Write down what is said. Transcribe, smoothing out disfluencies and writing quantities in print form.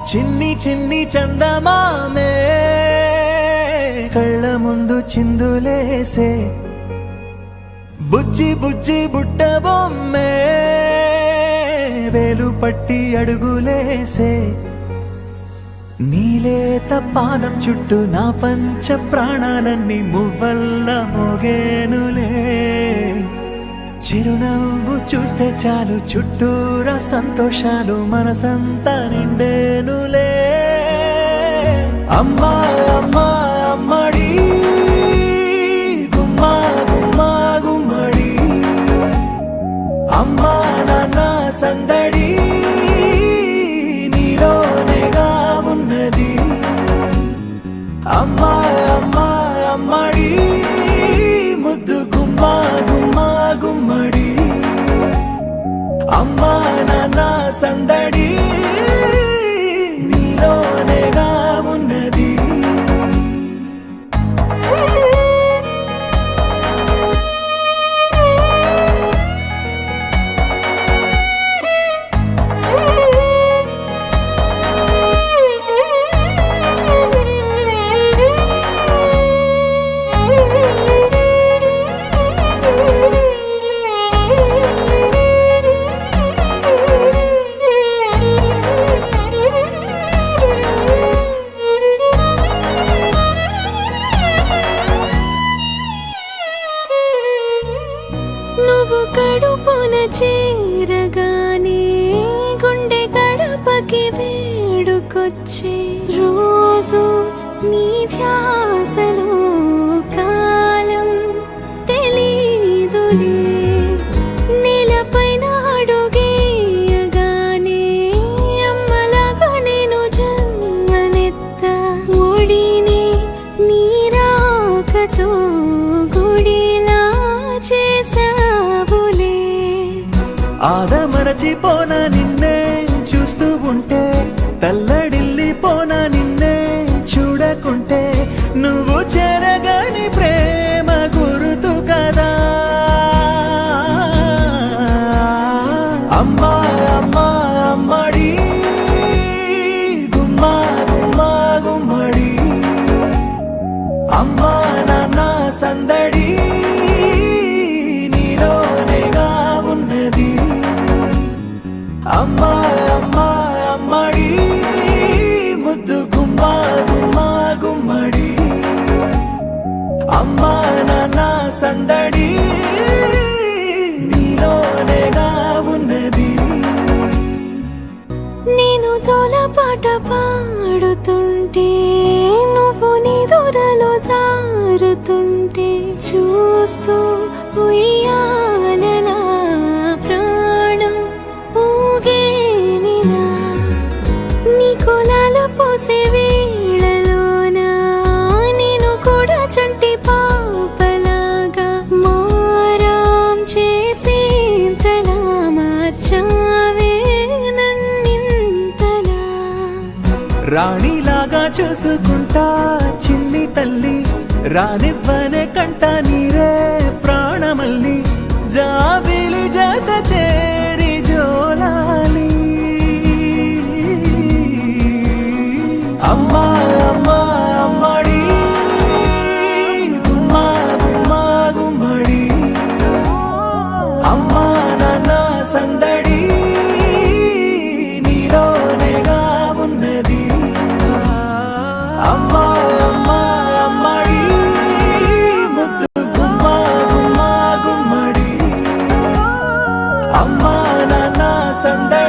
చిన్ని చిన్ని చందమామే కళ్ళ ముందు చిందులేసే బుజ్జి బుజ్జి బుట్ట బొమ్మే వేలు పట్టి అడుగులేసే నీలేత పాదం చుట్టూ నా పంచ ప్రాణాలన్నీ మువ్వల్ల మోగేనులే చిరునవ్వు చూస్తే చాలు చుట్టూరా సంతోషాలు మనసంతా నిండేనులే అమ్మా అమ్మా అమ్మడి గుమ్మా గుమ్మా గుమ్మడి అమ్మా నాన్న సందడి నీలోనేగా ఉన్నది అమ్మా అమ్మా అమ్మడి ముద్దు గుమ్మా గుమ్మా గుమ్మడి అమ్మా నాన్న సందడి నీలోనేగా ఉన్నది నువ్వు కడుపున చేరగానే గుండె గడపకి వేడుకొచ్చే రోజు నీ ధ్యాసలో కాలం తెలీదులే నేలపైన అడుగేయగానే అమ్మలాగా నేను జన్మనెత్త ఒడిని నీ రాకతో గుడిలా చేసావులే ఆదమరచిపోనా నిన్నే చూస్తూ ఉంటే తల్లడిల్లిపోనా నిన్నే చూడకుంటే నువ్వు చెరగని ప్రేమ గురుతు కదా అమ్మా అమ్మా అమ్మడి గుమ్మా గుమ్మా గుమ్మడి అమ్మా నాన్న సందడి నీలోనేగా ఉన్నది అమ్మా అమ్మా అమ్మడి ముద్దు గుమ్మా గుమ్మా గుమ్మడి అమ్మా నాన్న సందడి నీలోనేగా ఉన్నది నేను జోలపాట పాడుతుంటే నువ్వు నిదురలో జారుతుంటే చూస్తూ ఉయ్యాలలా ప్రాణం ఊగేనిలా నీ కులాల పోసే వేళలోన నేను కూడా చంటి పాపలాగా మారాం చేసేంతలా మార్చావే నన్నింతలా రాణిలాగా చూసుకుంటా చిన్ని తల్లి రానివ్వనే కంట నీరే ప్రాణమల్లి జాబిలి జత చేరి జోలాలి అమ్మా అమ్మా అమ్మడి గుమ్మా గుమ్మా గుమ్మడి అమ్మా నాన్న సందడి నీలోనేగా ఉన్నది అమ్మా అమ్మా అమ్మడి ముద్దు గుమ్మా గుమ్మా గుమ్మడి అమ్మా నాన్న సందడి